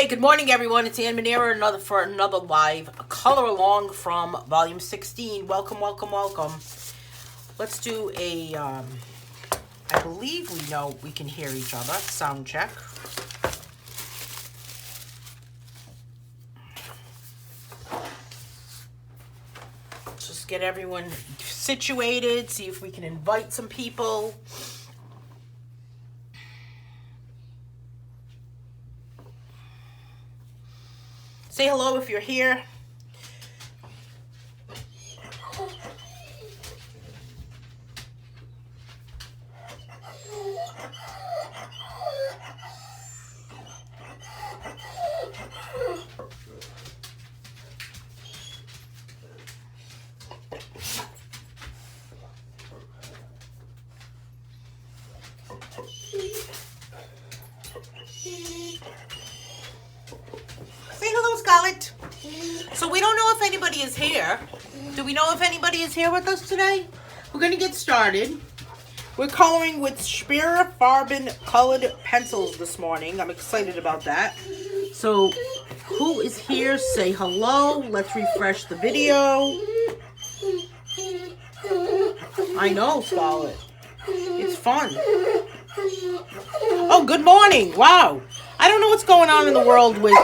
Hey, good morning, everyone. It's Anne Manera for another live color along from volume 16. Welcome, welcome, welcome. Let's do a, I believe we know we can hear each other. Sound check. Just get everyone situated, see if we can invite some people. Say hello if you're here. Say hello, Scarlett. So we don't know if anybody is here. Do we know if anybody is here with us today? We're going to get started. We're coloring with Speer Farben colored pencils this morning. I'm excited about that. So who is here? Say hello. Let's refresh the video. I know, Scarlett. It's fun. Oh, good morning. Wow. I don't know what's going on in the world with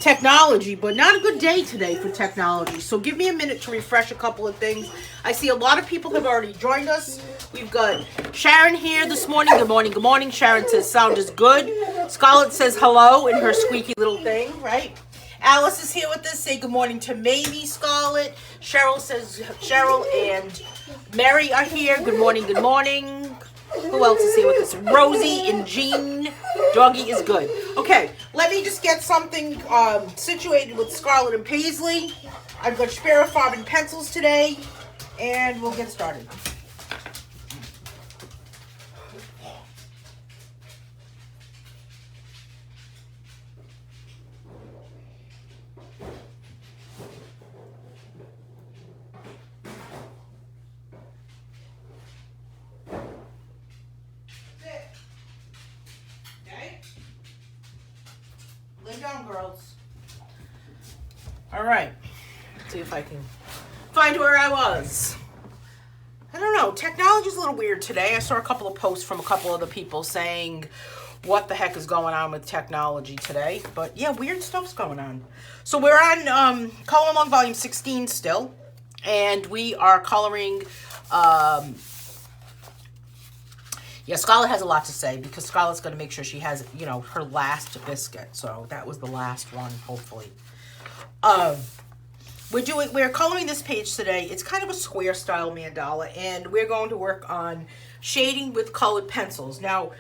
technology, but not a good day today for technology. So give me a minute to refresh a couple of things. I see a lot of people have already joined us. We've got Sharon here this morning. Good morning, good morning. Sharon says sound is good. Scarlett says hello in her squeaky little thing, right? Alice is here with us. Say good morning to Mamie, Scarlett. Cheryl says Cheryl and Mary are here. Good morning, good morning. Who else is here with us? Rosie and Jean. Doggy is good. Okay, let me just get something situated with Scarlett and Paisley. I've got Speer Farben pencils today, and we'll get started. Down, girls. All right. Let's see if I can find where I was. I don't know. Technology's a little weird today. I saw a couple of posts from a couple other people saying what the heck is going on with technology today. But yeah, weird stuff's going on. So we're on Color Along Volume 16 still. And we are coloring... Yeah, Scarlett has a lot to say because Scarlett's going to make sure she has, you know, her last biscuit. So that was the last one, hopefully. We're coloring this page today. It's kind of a square style mandala, and we're going to work on shading with colored pencils. Now,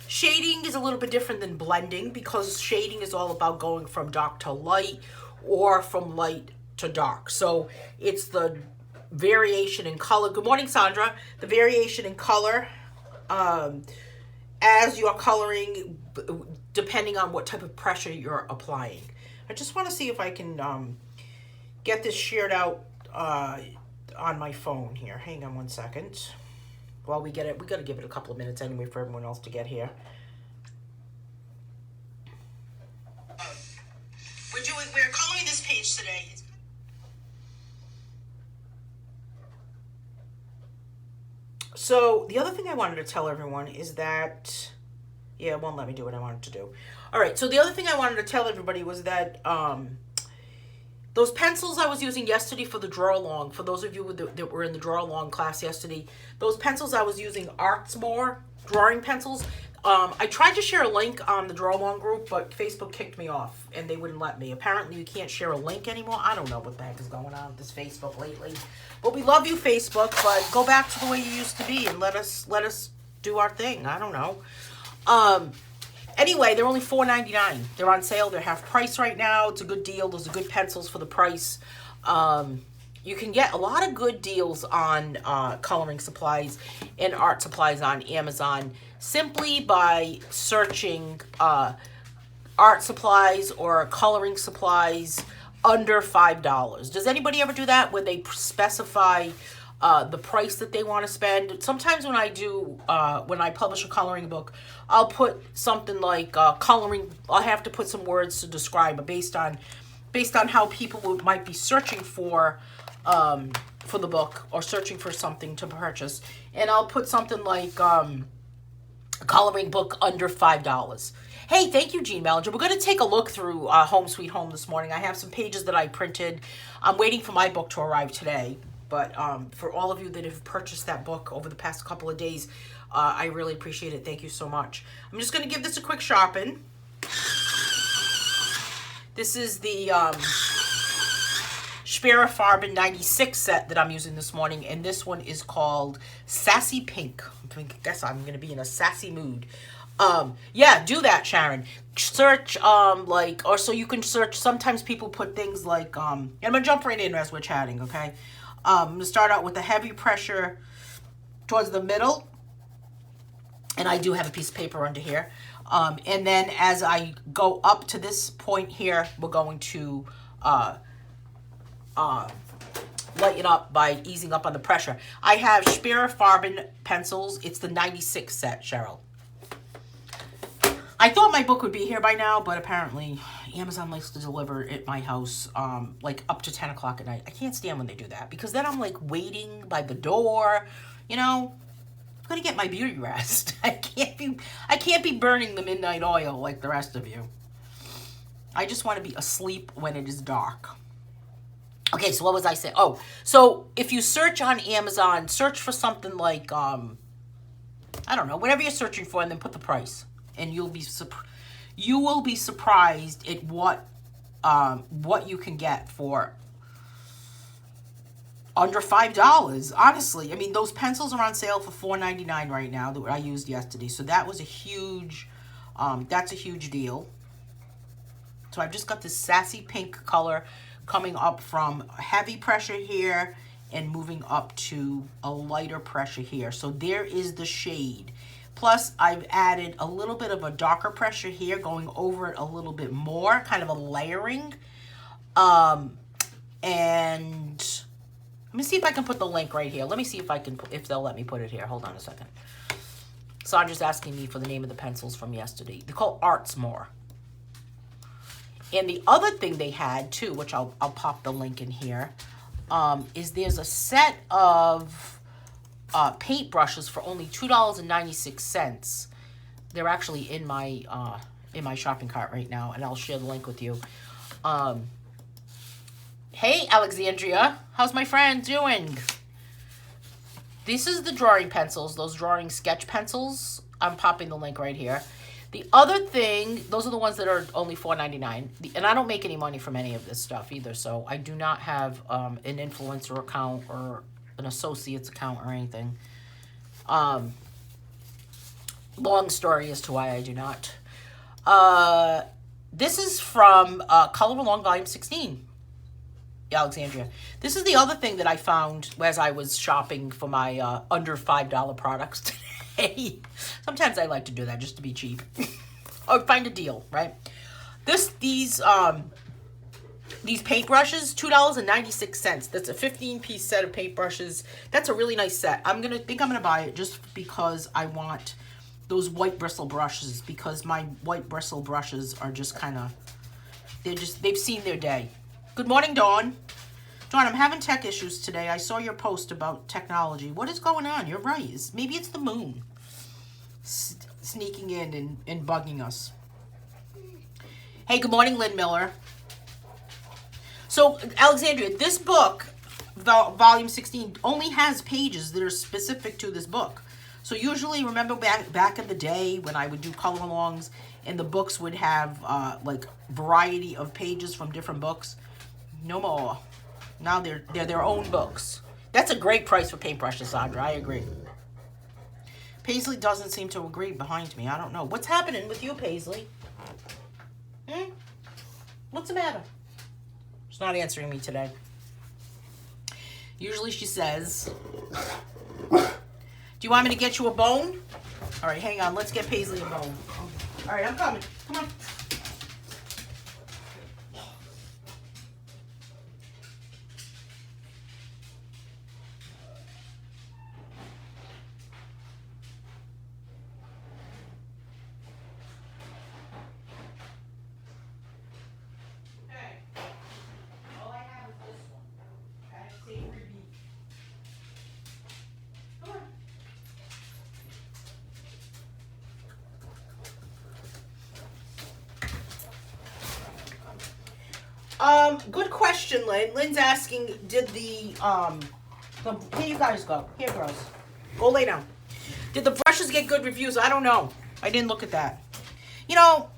shading is a little bit different than blending because shading is all about going from dark to light or from light to dark. So it's the variation in color. Good morning, Sandra. The variation in color as you're coloring, depending on what type of pressure you're applying. I just want to see if I can get this shared out on my phone here. Hang on one second. While we get it, we got to give it a couple of minutes anyway for everyone else to get here. We're coloring this page today. So the other thing I wanted to tell everyone is that, yeah, it won't let me do what I wanted to do. All right, so the other thing I wanted to tell everybody was that those pencils I was using yesterday for the draw along, for those of you that were in the draw along class yesterday, those pencils I was using Artsmore drawing pencils. I tried to share a link on the draw along group, but Facebook kicked me off and they wouldn't let me. Apparently you can't share a link anymore. I don't know what the heck is going on with this Facebook lately. But we love you, Facebook, but go back to the way you used to be and let us do our thing. I don't know. Anyway, they're only $4.99. They're on sale. They're half price right now. It's a good deal. Those are good pencils for the price. You can get a lot of good deals on coloring supplies and art supplies on Amazon simply by searching art supplies or coloring supplies under $5. Does anybody ever do that where they specify the price that they want to spend. Sometimes when I do, when I publish a coloring book, I'll put something like coloring. I'll have to put some words to describe it based on how people might be searching for the book or searching for something to purchase, and I'll put something like a coloring book under $5. Hey, thank you, Jean Mellinger. We're going to take a look through Home Sweet Home this morning. I have some pages that I printed. I'm waiting for my book to arrive today. But for all of you that have purchased that book over the past couple of days, I really appreciate it. Thank you so much. I'm just going to give this a quick shopping. This is the Spera Farben 96 set that I'm using this morning. And this one is called Sassy Pink. I guess I'm going to be in a sassy mood. Yeah, do that, Sharon. Search, or so you can search. Sometimes people put things like, and I'm going to jump right in as we're chatting, okay? I'm going to start out with the heavy pressure towards the middle. And I do have a piece of paper under here. And then as I go up to this point here, we're going to lighten up by easing up on the pressure. I have Spera Farben pencils. It's the 96 set, Cheryl. I thought my book would be here by now, but apparently Amazon likes to deliver at my house like up to 10 o'clock at night. I can't stand when they do that because then I'm like waiting by the door. You know, I'm gonna get my beauty rest. I can't be burning the midnight oil like the rest of you. I just want to be asleep when it is dark. Okay, so what was I saying? Oh, so if you search on Amazon, search for something like I don't know, whatever you're searching for, and then put the price. And you will be surprised at what you can get for under $5. Honestly, I mean, those pencils are on sale for $4.99 right now that I used yesterday. So that was a huge, that's a huge deal. So I've just got this sassy pink color coming up from heavy pressure here and moving up to a lighter pressure here. So there is the shade. Plus, I've added a little bit of a darker pressure here, going over it a little bit more, kind of a layering. And let me see if I can put the link right here. Let me see if they'll let me put it here. Hold on a second. Sandra's asking me for the name of the pencils from yesterday. They're called Arts More. And the other thing they had too, which I'll pop the link in here, is there's a set of paint brushes for only $2.96. They're actually in my shopping cart right now, and I'll share the link with you. Hey, Alexandria, how's my friend doing? This is the drawing pencils, those drawing sketch pencils. I'm popping the link right here. The other thing, those are the ones that are only $4.99, and I don't make any money from any of this stuff either, so I do not have an influencer account or an associate's account or anything. Long story as to why I do not. This is from Color Along Volume 16, Alexandria. This is the other thing that I found as I was shopping for my under $5 products today. Sometimes I like to do that just to be cheap or find a deal, right? These paintbrushes, $2.96. That's a 15-piece set of paintbrushes. That's a really nice set. I'm gonna buy it just because I want those white bristle brushes, because my white bristle brushes are just kind of, they've seen their day. Good morning, Dawn. Dawn, I'm having tech issues today. I saw your post about technology. What is going on? You're right. Maybe it's the moon sneaking in and bugging us. Hey, good morning, Lynn Miller. So, Alexandria, this book, volume 16, only has pages that are specific to this book. So usually, remember back in the day when I would do color-alongs and the books would have like variety of pages from different books? No more. Now they're their own books. That's a great price for paintbrushes, Sandra. I agree. Paisley doesn't seem to agree behind me. I don't know. What's happening with you, Paisley? What's the matter? She's not answering me today. Usually she says, do you want me to get you a bone? All right, hang on. Let's get Paisley a bone. All right, I'm coming. Come on. Good question, Lynn. Lynn's asking, did here you guys go. Here, girls. Go lay down. Did the brushes get good reviews? I don't know. I didn't look at that. You know,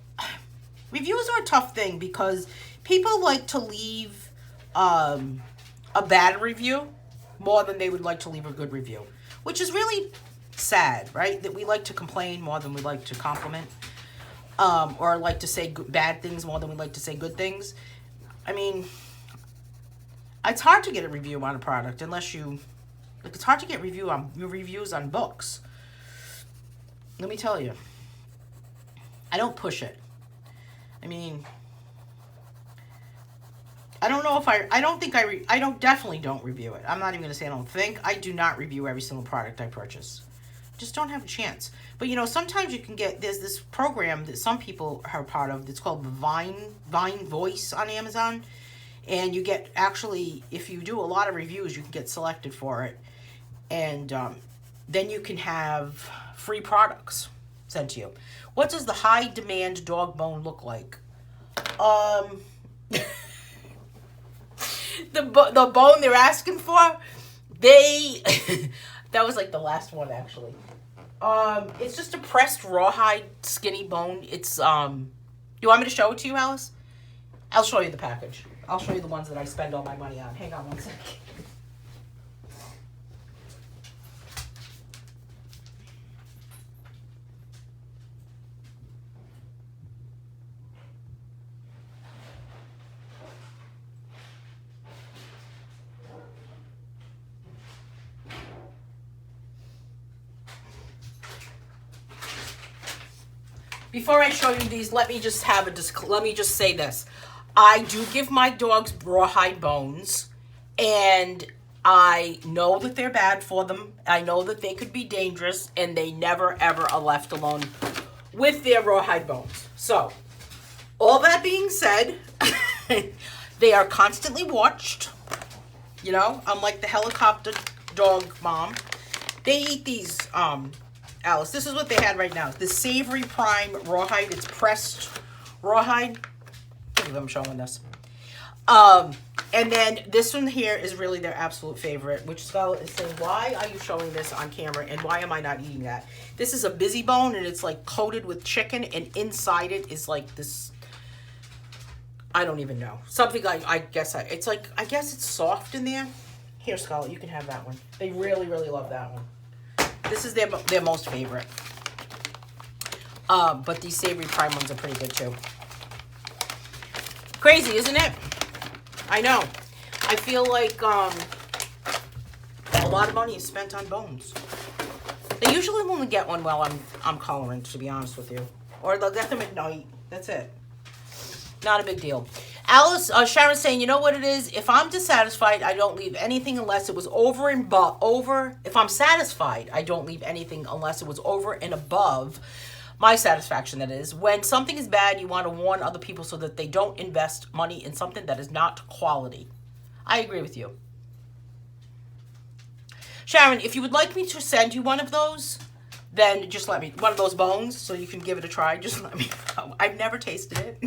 reviews are a tough thing because people like to leave a bad review more than they would like to leave a good review, which is really sad, right? That we like to complain more than we like to compliment, or like to say bad things more than we like to say good things. I mean, it's hard to get a review on a product unless you, like, it's hard to get reviews on books. Let me tell you, I don't push it. I mean, I don't know if definitely don't review it. I'm not even going to say I don't think. I do not review every single product I purchase. Just don't have a chance. But, you know, sometimes you can there's this program that some people are part of that's called Vine Voice on Amazon. And you get, actually, if you do a lot of reviews, you can get selected for it. And then you can have free products sent to you. What does the high demand dog bone look like? The bone they're asking for, that was like the last one, actually. It's just a pressed rawhide skinny bone. It's, you want me to show it to you, Alice? I'll show you the package. I'll show you the ones that I spend all my money on. Hang on one second. Before I show you these, let me just say this. I do give my dogs rawhide bones, and I know that they're bad for them. I know that they could be dangerous, and they never, ever are left alone with their rawhide bones. So, all that being said, they are constantly watched. You know, I'm like the helicopter dog mom. They eat these, Alice, this is what they had right now. The Savory Prime Rawhide. It's pressed rawhide. I'm showing this. And then this one here is really their absolute favorite, which Scarlett is saying, why are you showing this on camera and why am I not eating that? This is a busy bone and it's like coated with chicken and inside it is like this, I don't even know. Something like, I guess it's soft in there. Here, Scarlett, you can have that one. They really, really love that one. This is their most favorite. But these Savory Prime ones are pretty good too. Crazy, isn't it? I know. I feel like a lot of money is spent on bones. They usually only get one while I'm coloring, to be honest with you. Or they'll get them at night. That's it. Not a big deal. Alice, Sharon's saying, you know what it is? If I'm dissatisfied, I don't leave anything unless it was over. If I'm satisfied, I don't leave anything unless it was over and above my satisfaction, that is. When something is bad, you want to warn other people so that they don't invest money in something that is not quality. I agree with you. Sharon, if you would like me to send you one of those, then just let me, one of those bones, so you can give it a try. Just let me know. I've never tasted it.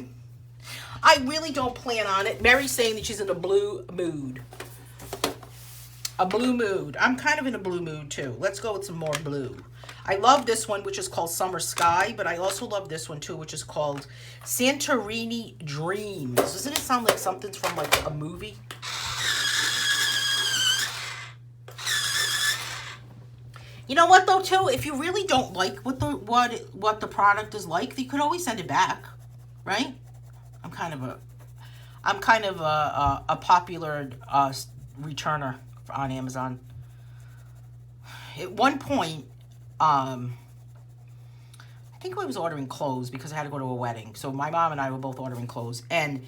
I really don't plan on it. Mary's saying that she's in a blue mood. A blue mood. I'm kind of in a blue mood too. Let's go with some more blue. I love this one, which is called Summer Sky, but I also love this one too, which is called Santorini Dreams. Doesn't it sound like something's from like a movie? You know what though too? If you really don't like what the product is like, you could always send it back, right? I'm kind of a popular returner on Amazon. At one point, I think I was ordering clothes because I had to go to a wedding. So my mom and I were both ordering clothes, and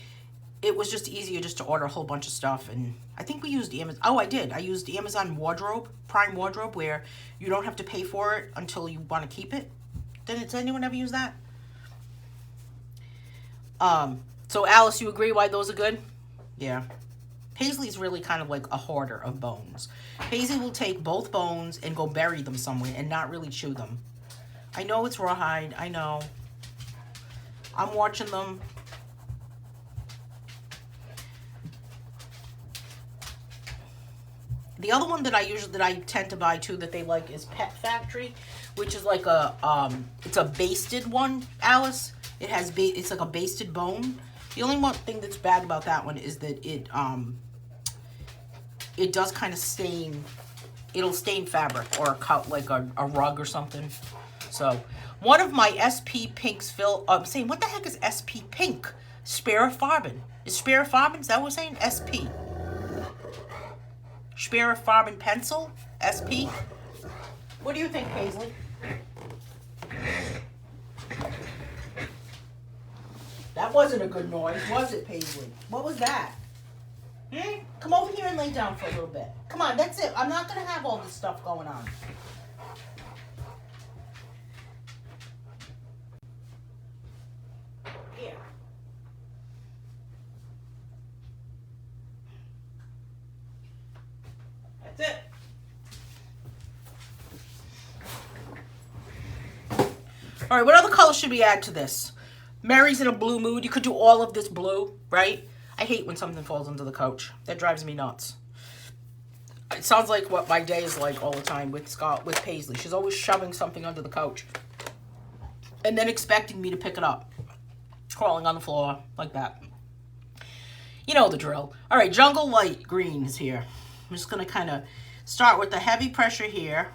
it was just easier just to order a whole bunch of stuff. And I think we used Amazon. Oh, I did. I used Amazon Wardrobe, Prime Wardrobe, where you don't have to pay for it until you want to keep it. Does anyone ever use that? So Alice, you agree why those are good? Yeah. Paisley's really kind of like a hoarder of bones. Paisley will take both bones and go bury them somewhere and not really chew them. I know it's rawhide. I know. I'm watching them. The other one that I tend to buy too that they like is Pet Factory, which is like it's a basted one, Alice. It's like a basted bone. The only one thing that's bad about that one is that it does kind of stain. It'll stain fabric or like a rug or something. So one of my SP Pinks I'm saying, what the heck is SP Pink? Sparafarben. Is Sparafarben, is that what we're saying? SP. Sparafarben pencil? SP? What do you think, Paisley? That wasn't a good noise, was it, Paisley? What was that? Come over here and lay down for a little bit. Come on, that's it. I'm not going to have all this stuff going on. Here. That's it. All right, what other color should we add to this? Mary's in a blue mood. You could do all of this blue, right? I hate when something falls under the couch. That drives me nuts. It sounds like what my day is like all the time with Paisley. She's always shoving something under the couch and then expecting me to pick it up. Crawling on the floor like that. You know the drill. All right, Jungle Light Green is here. I'm just going to kind of start with the heavy pressure here.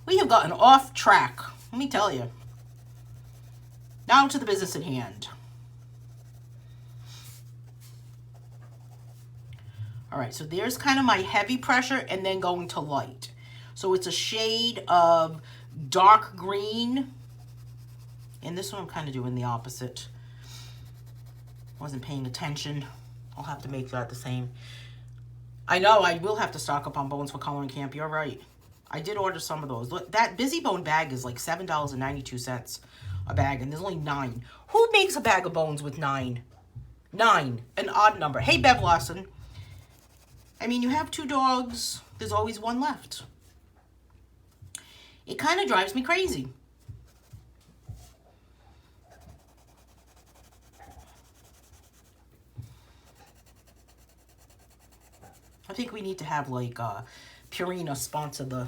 We have gotten off track. Let me tell you. Now to the business at hand. All right, so there's kind of my heavy pressure and then going to light. So it's a shade of dark green. And this one I'm kind of doing the opposite. Wasn't paying attention. I'll have to make that the same. I know I will have to stock up on bones for coloring camp. You're right. I did order some of those. Look, that Busy Bone bag is like $7.92 a bag, and there's only 9. Who makes a bag of bones with 9? 9, an odd number. Hey, Bev Lawson. I mean, you have 2 dogs. There's always one left. It kind of drives me crazy. I think we need to have like Purina sponsor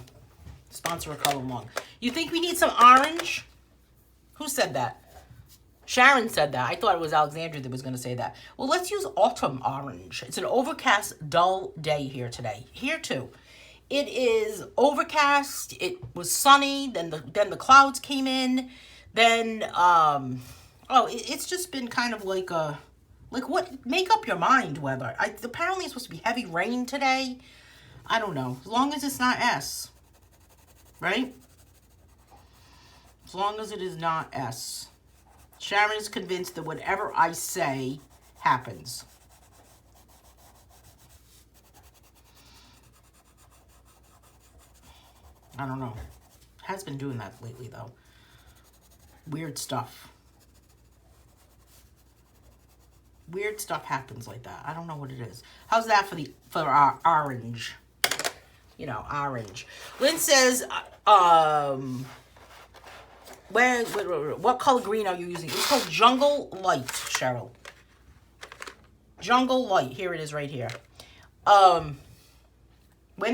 a color along. You think we need some orange? Who said that? Sharon said that. I thought it was Alexandria that was going to say that. Well, let's use autumn orange. It's an overcast, dull day here today. Here too. It is overcast. It was sunny. Then the clouds came in. Then it's just been kind of like a what? Make up your mind weather. Apparently it's supposed to be heavy rain today. I don't know. As long as it's not S, right? As long as it is not S. Sharon is convinced that whatever I say happens. I don't know. Has been doing that lately, though. Weird stuff. Weird stuff happens like that. I don't know what it is. How's that for our orange? You know, orange. Lynn says, what color green are you using? It's called Jungle Light, Cheryl. Jungle Light. Here it is right here. When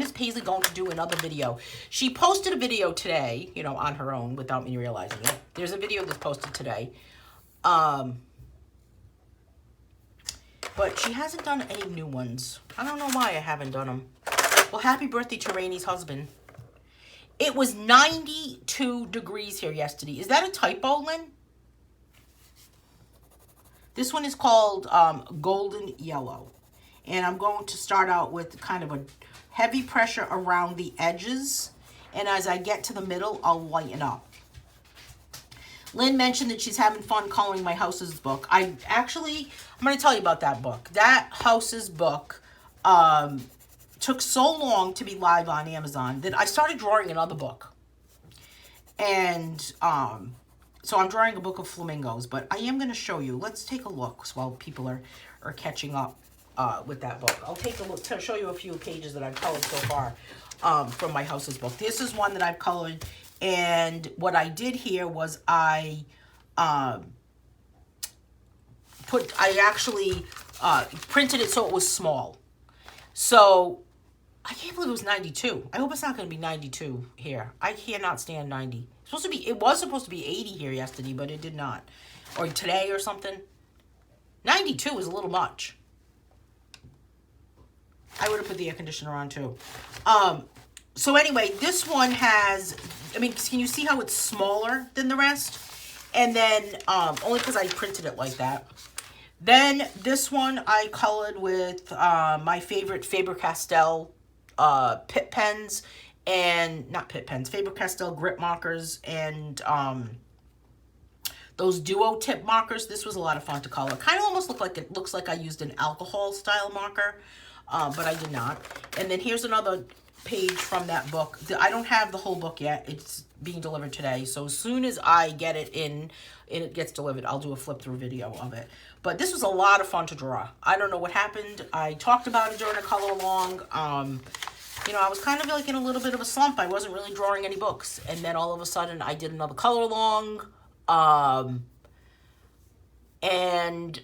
is Paisley going to do another video? She posted a video today, you know, on her own without me realizing it. There's a video that's posted today. But she hasn't done any new ones. I don't know why I haven't done them. Well, happy birthday to Rainey's husband. It was 92 degrees here yesterday. Is that a typo, Lynn? This one is called Golden Yellow. And I'm going to start out with kind of a heavy pressure around the edges. And as I get to the middle, I'll lighten up. Lynn mentioned that she's having fun coloring my house's book. I'm going to tell you about that book. That house's book took so long to be live on Amazon that I started drawing another book. And so I'm drawing a book of flamingos, but I am going to show you. Let's take a look while people are catching up with that book. I'll take a look to show you a few pages that I've colored so far from my house's book. This is one that I've colored. And what I did here was I actually printed it so it was small. So I can't believe it was 92. I hope it's not going to be 92 here. I cannot stand 90. It was supposed to be 80 here yesterday, but it did not. Or today or something. 92 is a little much. I would have put the air conditioner on too. So anyway, this one has, I mean, can you see how it's smaller than the rest? And then, only because I printed it like that. Then this one I colored with my favorite Faber-Castell Pit pens, and not Pit pens, Faber-Castell grip markers, and those duo tip markers. This was a lot of fun to color. Kind of almost looks like I used an alcohol style marker, but I did not. And then here's another page from that book. I don't have the whole book yet. It's being delivered today, so as soon as I get it in and it gets delivered, I'll do a flip through video of it. But this was a lot of fun to draw. I don't know what happened. I talked about it during a color along. You know, I was kind of like in a little bit of a slump. I wasn't really drawing any books, and then all of a sudden I did another color along, and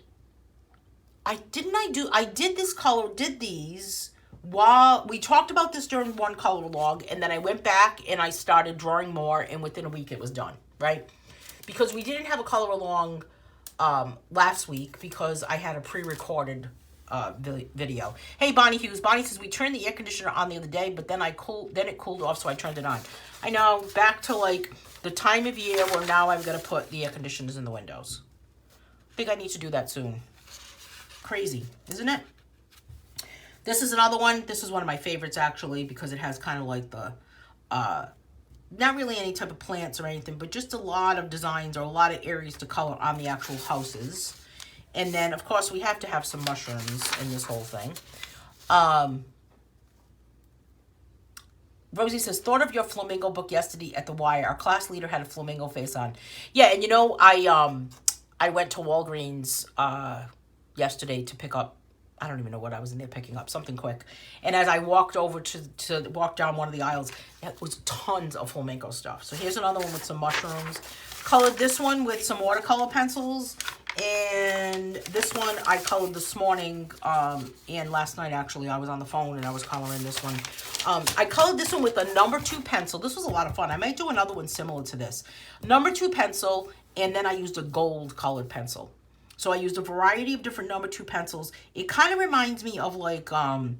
I did these while we talked about this during one color log, and then I went back and I started drawing more, and within a week it was done, right? Because we didn't have a color along last week because I had a pre-recorded video. Hey, Bonnie Hughes. Bonnie says, we turned the air conditioner on the other day, but then it cooled off, so I turned it on. I know, back to like the time of year where now I'm going to put the air conditioners in the windows. I think I need to do that soon. Crazy, isn't it? This is another one. This is one of my favorites, actually, because it has kind of like the, not really any type of plants or anything, but just a lot of designs or a lot of areas to color on the actual houses. And then, of course, we have to have some mushrooms in this whole thing. Rosie says, thought of your flamingo book yesterday at the Wire. Our class leader had a flamingo face on. Yeah, and you know, I went to Walgreens yesterday to pick up, I don't even know what I was in there picking up, something quick. And as I walked over to walk down one of the aisles, it was tons of flamenco stuff. So here's another one with some mushrooms. Colored this one with some watercolor pencils. And this one I colored this morning, and last night actually I was on the phone and I was coloring this one. I colored this one with a number 2 pencil. This was a lot of fun. I might do another one similar to this. Number 2 pencil, and then I used a gold colored pencil. So I used a variety of different number 2 pencils. It kind of reminds me of like an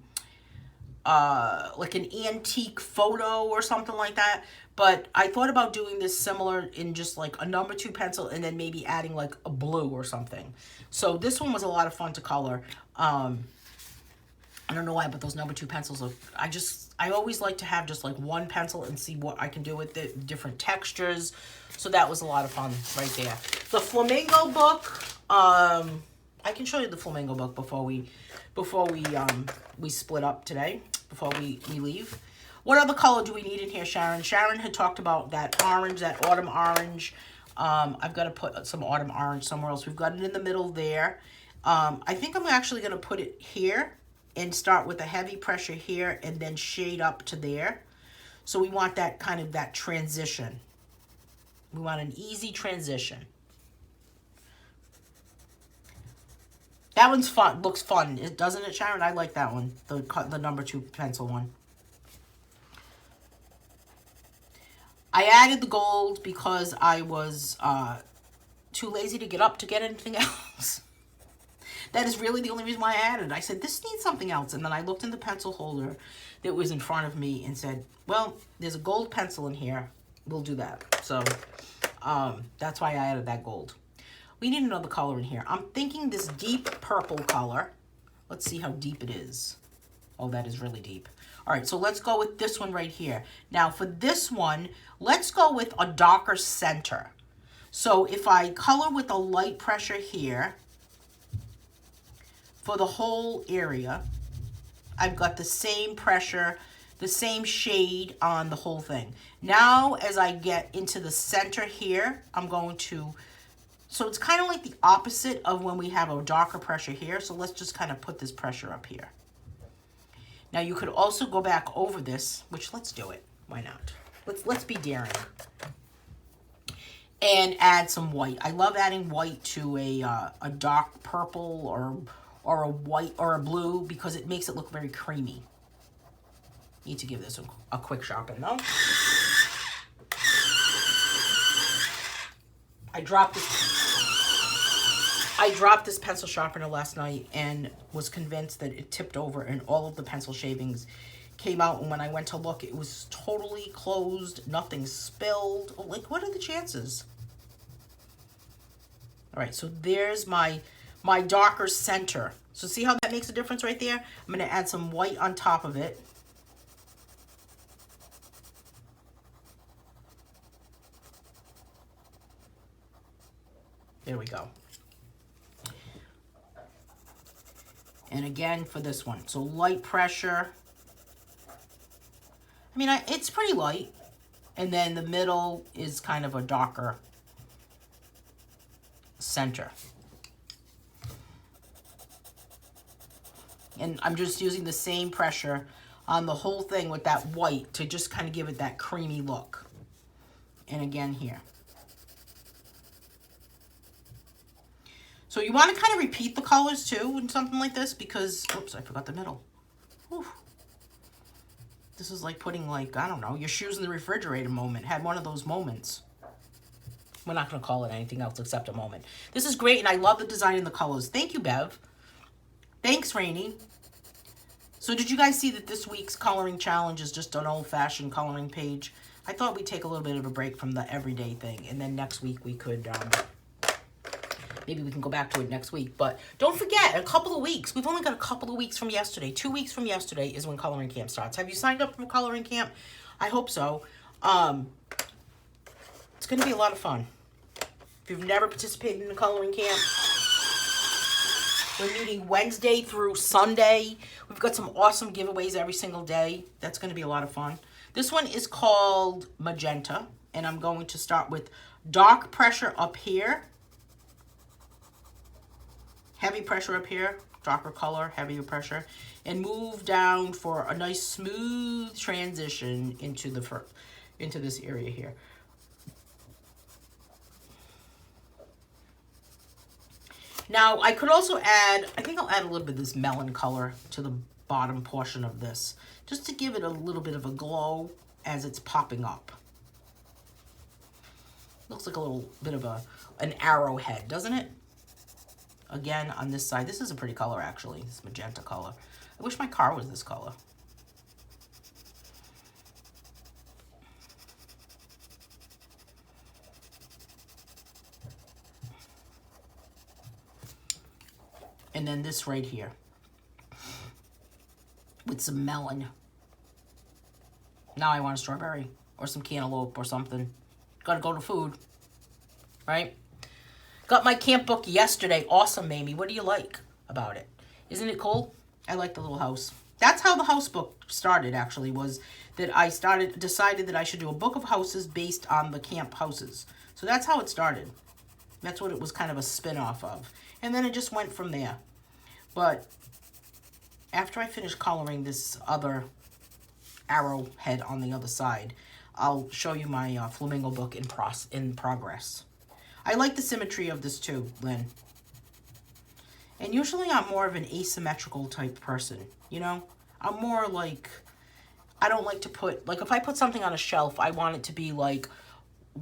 antique photo or something like that. But I thought about doing this similar in just like a number 2 pencil and then maybe adding like a blue or something. So this one was a lot of fun to color. I don't know why, but those number 2 pencils are, I always like to have just like one pencil and see what I can do with it, different textures. So that was a lot of fun right there. The flamingo book, I can show you the flamingo book before we split up today, before we leave. What other color do we need in here, Sharon? Sharon had talked about that orange, that autumn orange. I've got to put some autumn orange somewhere else. We've got it in the middle there. I think I'm actually going to put it here and start with a heavy pressure here and then shade up to there. So we want that kind of that transition. We want an easy transition. That one's fun. Looks fun, doesn't it, Sharon? I like that one, the number 2 pencil one. I added the gold because I was too lazy to get up to get anything else. That is really the only reason why I added it. I said, this needs something else. And then I looked in the pencil holder that was in front of me and said, well, there's a gold pencil in here. We'll do that. So that's why I added that gold. We need another color in here. I'm thinking this deep purple color. Let's see how deep it is. Oh, that is really deep. All right, so let's go with this one right here. Now for this one, let's go with a darker center. So if I color with a light pressure here, for the whole area, I've got the same pressure, the same shade on the whole thing. Now, as I get into the center here, I'm going to, so it's kind of like the opposite of when we have a darker pressure here. So let's just kind of put this pressure up here. Now you could also go back over this, which let's do it. Why not? Let's be daring. And add some white. I love adding white to a dark purple or a white or a blue because it makes it look very creamy. Need to give this a quick sharpen though. I dropped this pencil sharpener last night and was convinced that it tipped over and all of the pencil shavings came out. And when I went to look, it was totally closed. Nothing spilled. Like, what are the chances? All right, so there's my darker center. So see how that makes a difference right there? I'm going to add some white on top of it. There we go. And again for this one. So light pressure. I mean, it's pretty light. And then the middle is kind of a darker center. And I'm just using the same pressure on the whole thing with that white to just kind of give it that creamy look. And again here. So you want to kind of repeat the colors too in something like this because, oops, I forgot the middle. Whew. This is like putting, like, I don't know, your shoes in the refrigerator moment. Had one of those moments. We're not going to call it anything else except a moment. This is great, and I love the design and the colors. Thank you, Bev. Thanks, Rainey. So did you guys see that this week's coloring challenge is just an old-fashioned coloring page? I thought we'd take a little bit of a break from the everyday thing, and then next week we could... maybe we can go back to it next week. But don't forget, a couple of weeks. We've only got a couple of weeks from yesterday. 2 weeks from yesterday is when coloring camp starts. Have you signed up for coloring camp? I hope so. It's going to be a lot of fun. If you've never participated in a coloring camp, we're meeting Wednesday through Sunday. We've got some awesome giveaways every single day. That's going to be a lot of fun. This one is called Magenta. And I'm going to start with dark pressure up here. Heavy pressure up here, darker color, heavier pressure, and move down for a nice smooth transition into this area here. Now I could also add, I think I'll add a little bit of this melon color to the bottom portion of this, just to give it a little bit of a glow as it's popping up. Looks like a little bit of an arrowhead, doesn't it? Again, on this side, this is a pretty color, actually. This magenta color. I wish my car was this color. And then this right here. With some melon. Now I want a strawberry. Or some cantaloupe or something. Gotta go to food. Right? Got my camp book yesterday. Awesome, Mamie. What do you like about it? Isn't it cool? I like the little house. That's how the house book started, actually, was that I decided that I should do a book of houses based on the camp houses. So that's how it started. That's what it was kind of a spin-off of. And then it just went from there. But after I finish coloring this other arrowhead on the other side, I'll show you my flamingo book in progress. I like the symmetry of this too, Lynn. And usually I'm more of an asymmetrical type person, you know? I'm more like, I don't like to put, like if I put something on a shelf, I want it to be like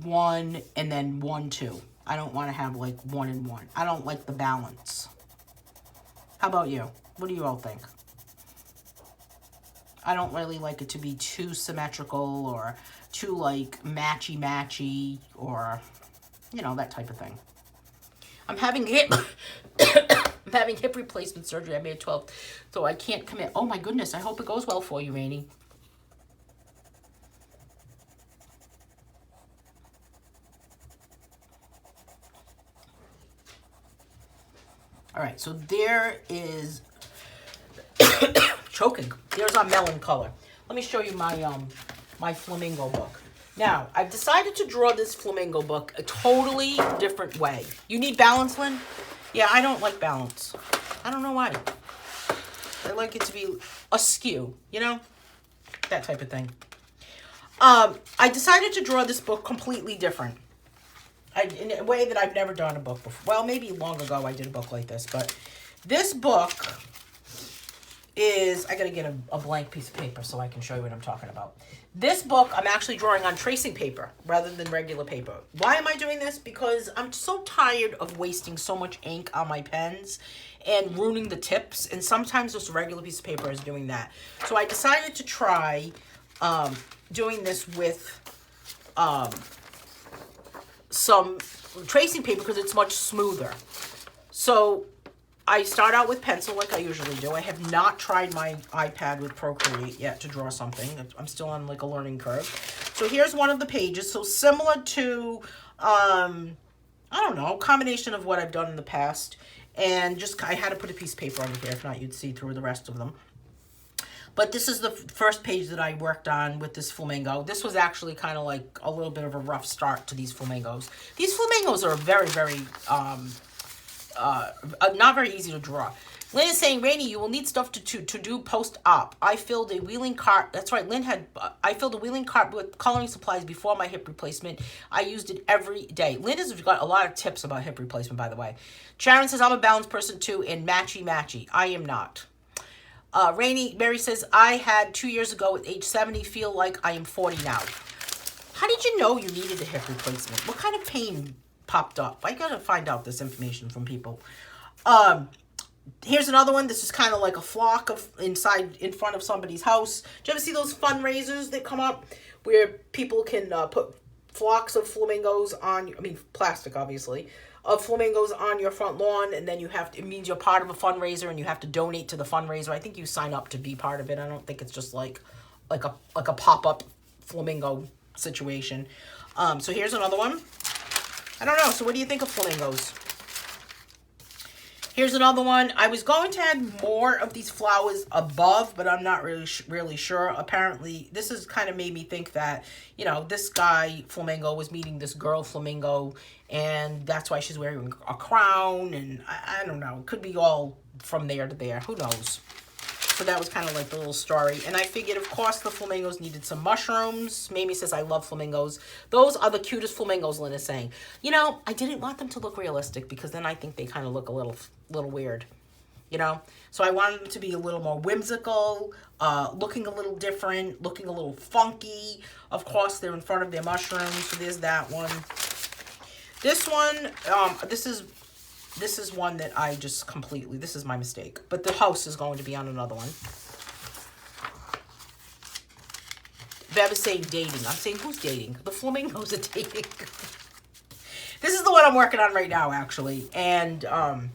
1 and then 1, 2. I don't want to have like 1 and 1. I don't like the balance. How about you? What do you all think? I don't really like it to be too symmetrical or too like matchy-matchy or... you know, that type of thing. I'm having hip replacement surgery. I made 12, so I can't commit. Oh my goodness, I hope it goes well for you, Rainey. All right, so there is choking. There's our melon color. Let me show you my flamingo book. Now, I've decided to draw this flamingo book a totally different way. You need balance, Lynn? Yeah, I don't like balance. I don't know why. I like it to be askew, you know? That type of thing. I decided to draw this book completely different. In a way that I've never done a book before. Well, maybe long ago I did a book like this, but this book is, I gotta get a blank piece of paper so I can show you what I'm talking about. This book, I'm actually drawing on tracing paper rather than regular paper. Why am I doing this? Because I'm so tired of wasting so much ink on my pens and ruining the tips. And sometimes just a regular piece of paper is doing that. So I decided to try doing this with some tracing paper because it's much smoother. So I start out with pencil like I usually do. I have not tried my iPad with Procreate yet to draw something. I'm still on like a learning curve. So here's one of the pages. So similar to, I don't know, combination of what I've done in the past. And just, I had to put a piece of paper under here. If not, you'd see through the rest of them. But this is the first page that I worked on with this flamingo. This was actually kind of like a little bit of a rough start to these flamingos. These flamingos are very, very, not very easy to draw. Lynn is saying, Rainey, you will need stuff to do post-op. I filled a wheeling cart. That's right, Lynn had, I filled a wheeling cart with coloring supplies before my hip replacement. I used it every day. Lynn has got a lot of tips about hip replacement, by the way. Sharon says, I'm a balanced person too, and matchy. I am not. Mary says, I had 2 years ago at age 70, feel like I am 40 now. How did you know you needed a hip replacement? What kind of pain popped up? I gotta find out this information from people. Here's another one. This is kind of like a flock of in front of somebody's house. Do you ever see those fundraisers that come up where people can put flocks of flamingos on, plastic obviously, of flamingos on your front lawn, and then you have to, it means you're part of a fundraiser and you have to donate to the fundraiser. I think you sign up to be part of it. I don't think it's just like a pop-up flamingo situation. So here's another one. I don't know. So what do you think of flamingos? Here's another one. I was going to add more of these flowers above, but I'm not really sure. Apparently, this has kind of made me think that, you know, this guy flamingo was meeting this girl flamingo, and that's why she's wearing a crown, and I don't know. It could be all from there to there. Who knows? So that was kind of like the little story. And I figured, of course, the flamingos needed some mushrooms. Mamie says, I love flamingos. Those are the cutest flamingos, Lynn is saying. You know, I didn't want them to look realistic because then I think they kind of look a little weird, you know? So I wanted them to be a little more whimsical, looking a little different, looking a little funky. Of course, they're in front of their mushrooms, so there's that one. This one, this is one that I just completely, this is my mistake. But the house is going to be on another one. Bev is saying dating. I'm saying, who's dating? The flamingos are dating. This is the one I'm working on right now, actually. And, I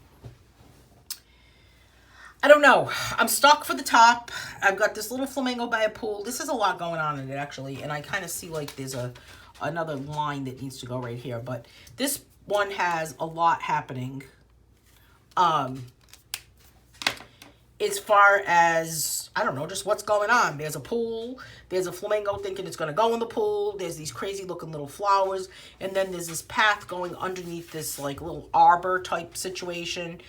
don't know. I'm stuck for the top. I've got this little flamingo by a pool. This is a lot going on in it, actually. And I kind of see like there's another line that needs to go right here. But this one has a lot happening. As far as, I don't know, just what's going on. There's a pool. There's a flamingo thinking it's going to go in the pool. There's these crazy looking little flowers. And then there's this path going underneath this like little arbor type situation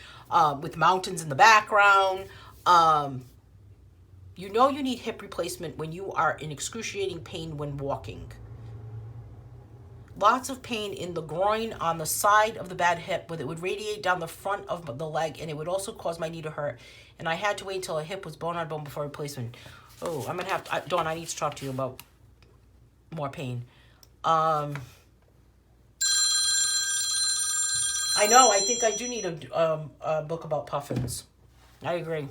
with mountains in the background. You know you need hip replacement when you are in excruciating pain when walking. Lots of pain in the groin on the side of the bad hip, where it would radiate down the front of the leg, and it would also cause my knee to hurt. And I had to wait until a hip was bone on bone before replacement. Oh, I'm going to have to, Dawn, I need to talk to you about more pain. I know, I think I do need a book about puffins. I agree.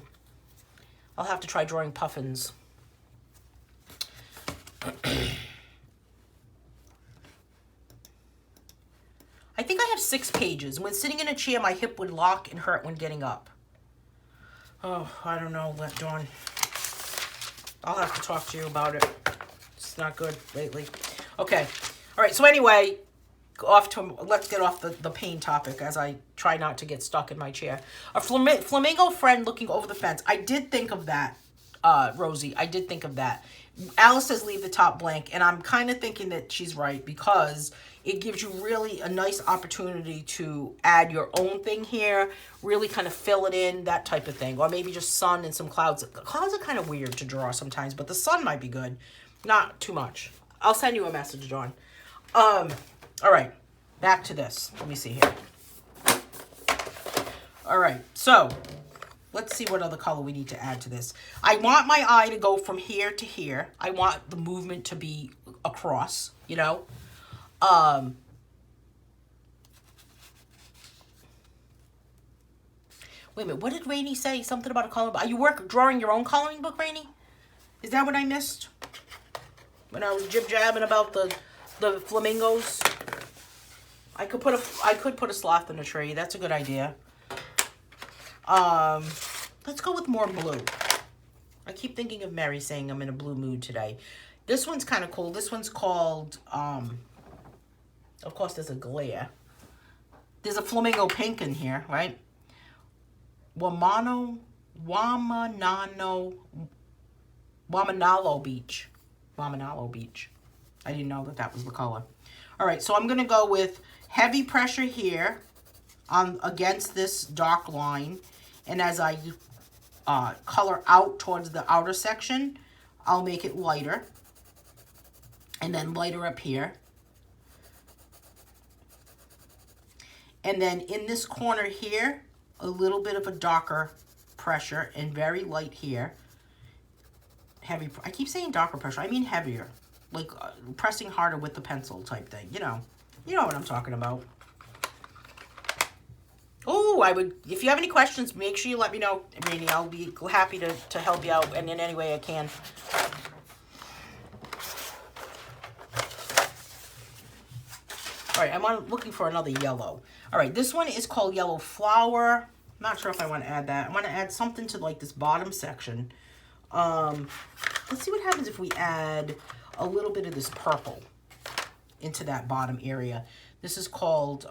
I'll have to try drawing puffins. I think I have 6 pages. When sitting in a chair, my hip would lock and hurt when getting up. Oh, I don't know, Dawn. I'll have to talk to you about it. It's not good lately. Okay. All right. So anyway, let's get off the pain topic as I try not to get stuck in my chair. A flamingo friend looking over the fence. I did think of that, Rosie. I did think of that. Alice says leave the top blank, and I'm kind of thinking that she's right because it gives you really a nice opportunity to add your own thing here, really kind of fill it in, that type of thing. Or maybe just sun and some clouds. Clouds are kind of weird to draw sometimes, but the sun might be good. Not too much. I'll send you a message, Dawn. All right, back to this. Let me see here. All right, so Let's see what other color we need to add to this. I want my eye to go from here to here. I want the movement to be across, you know. Wait a minute, what did Rainey say? Something about a coloring book. Are you drawing your own coloring book, Rainey? Is that what I missed? When I was jib-jabbing about the flamingos? I could put a sloth in a tree. That's a good idea. Let's go with more blue. I keep thinking of Mary saying I'm in a blue mood today. This one's kind of cool. This one's called, of course there's a glare. There's a flamingo pink in here, right? Wamanalo Beach. Wamanalo Beach. I didn't know that that was the color. All right, so I'm going to go with heavy pressure here against this dark line. And as I color out towards the outer section, I'll make it lighter. And then lighter up here. And then in this corner here, a little bit of a darker pressure and very light here. Heavy, I keep saying darker pressure, I mean heavier. Like pressing harder with the pencil type thing, you know. You know what I'm talking about. Oh, if you have any questions, make sure you let me know, Rainey. I'll be happy to help you out in any way I can. All right, I'm looking for another yellow. All right, this one is called Yellow Flower. I'm not sure if I want to add that. I want to add something to like this bottom section. Let's see what happens if we add a little bit of this purple into that bottom area. This is called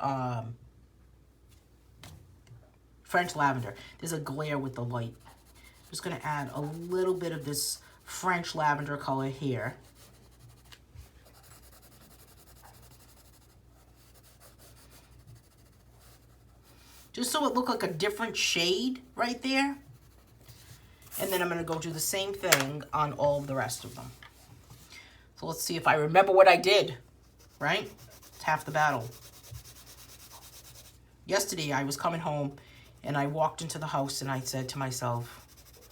French Lavender. There's a glare with the light. I'm just going to add a little bit of this French Lavender color here. Just so it looked like a different shade right there. And then I'm going to go do the same thing on all of the rest of them. So let's see if I remember what I did, right? It's half the battle. Yesterday I was coming home and I walked into the house and I said to myself,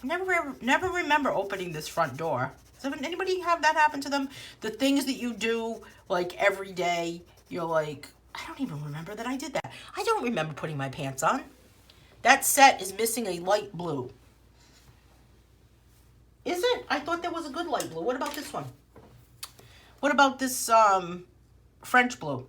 never remember opening this front door. Does anybody have that happen to them? The things that you do like every day, you're like, I don't even remember that I did that. I don't remember putting my pants on. That set is missing a light blue. Is it? I thought there was a good light blue. What about this one? What about this French blue?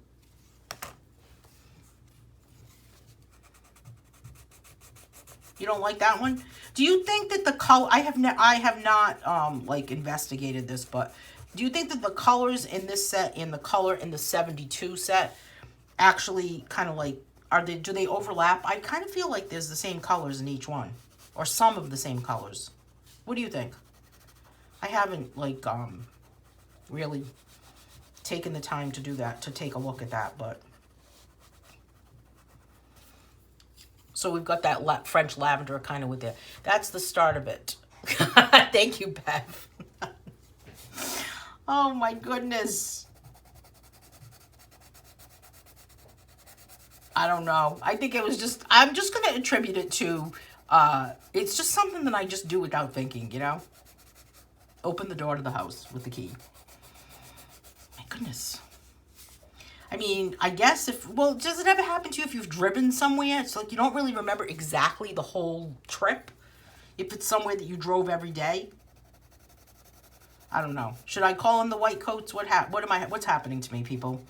You don't like that one? Do you think that the color, I have not like investigated this, but do you think that the colors in this set and the color in the 72 set actually kind of like, do they overlap? I kind of feel like there's the same colors in each one, or some of the same colors. What do you think? I haven't like really taken the time to do that, to take a look at that, but so we've got that French lavender kind of with it. That's the start of it. Thank you, Bev. Oh my goodness. I don't know. I think it was just, I'm just going to attribute it to, it's just something that I just do without thinking, you know? Open the door to the house with the key. My goodness. I mean, I guess well, does it ever happen to you if you've driven somewhere? It's like you don't really remember exactly the whole trip. If it's somewhere that you drove every day. I don't know. Should I call in the white coats? What's happening to me, people?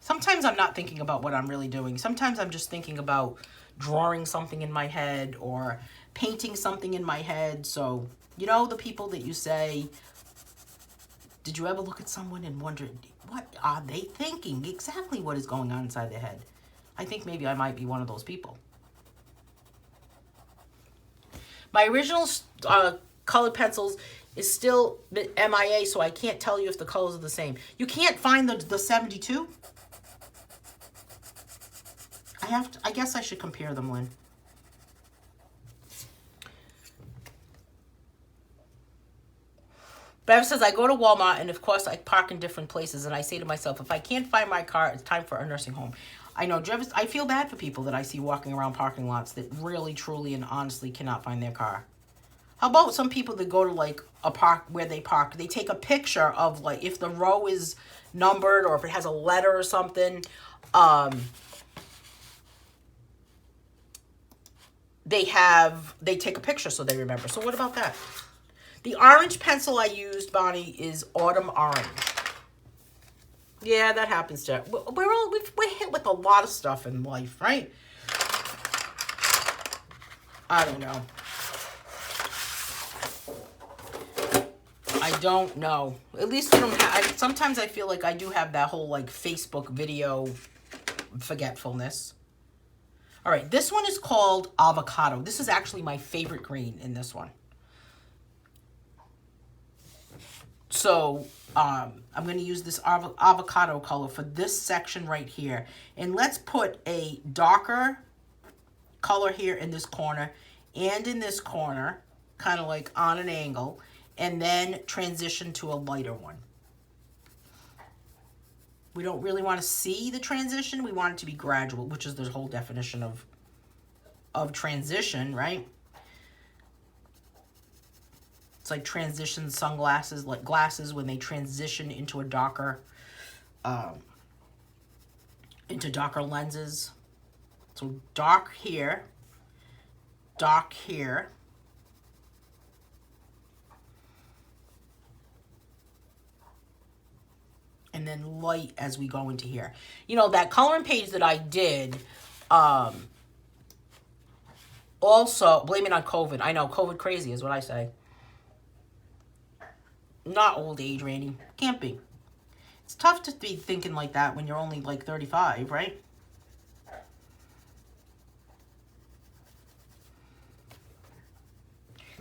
Sometimes I'm not thinking about what I'm really doing. Sometimes I'm just thinking about drawing something in my head or painting something in my head. So, you know, the people that you say, did you ever look at someone and wonder, what are they thinking? Exactly what is going on inside their head. I think maybe I might be one of those people. My original colored pencils is still MIA, so I can't tell you if the colors are the same. You can't find the 72? I guess I should compare them, Lynn. Bev says, I go to Walmart, and of course, I park in different places, and I say to myself, if I can't find my car, it's time for a nursing home. I know, I feel bad for people that I see walking around parking lots that really, truly, and honestly cannot find their car. How about some people that go to like a park where they park, they take a picture of like if the row is numbered or if it has a letter or something. They take a picture so they remember. So what about that? The orange pencil I used, Bonnie, is Autumn Orange. Yeah, that happens to we're hit with a lot of stuff in life, right? I don't know. I don't know. At least I don't have. Sometimes I feel like I do have that whole like Facebook video forgetfulness. All right, this one is called Avocado. This is actually my favorite green in this one. So I'm going to use this avocado color for this section right here. And let's put a darker color here in this corner and in this corner, kind of like on an angle, and then transition to a lighter one. We don't really want to see the transition. We want it to be gradual, which is the whole definition of transition, right? It's like transition sunglasses, like glasses when they transition into a darker, into darker lenses. So dark here, and then light as we go into here. You know, that coloring page that I did, also, blame it on COVID. I know, COVID crazy is what I say. Not old age, Randy. Can't be. It's tough to be thinking like that when you're only like 35, right?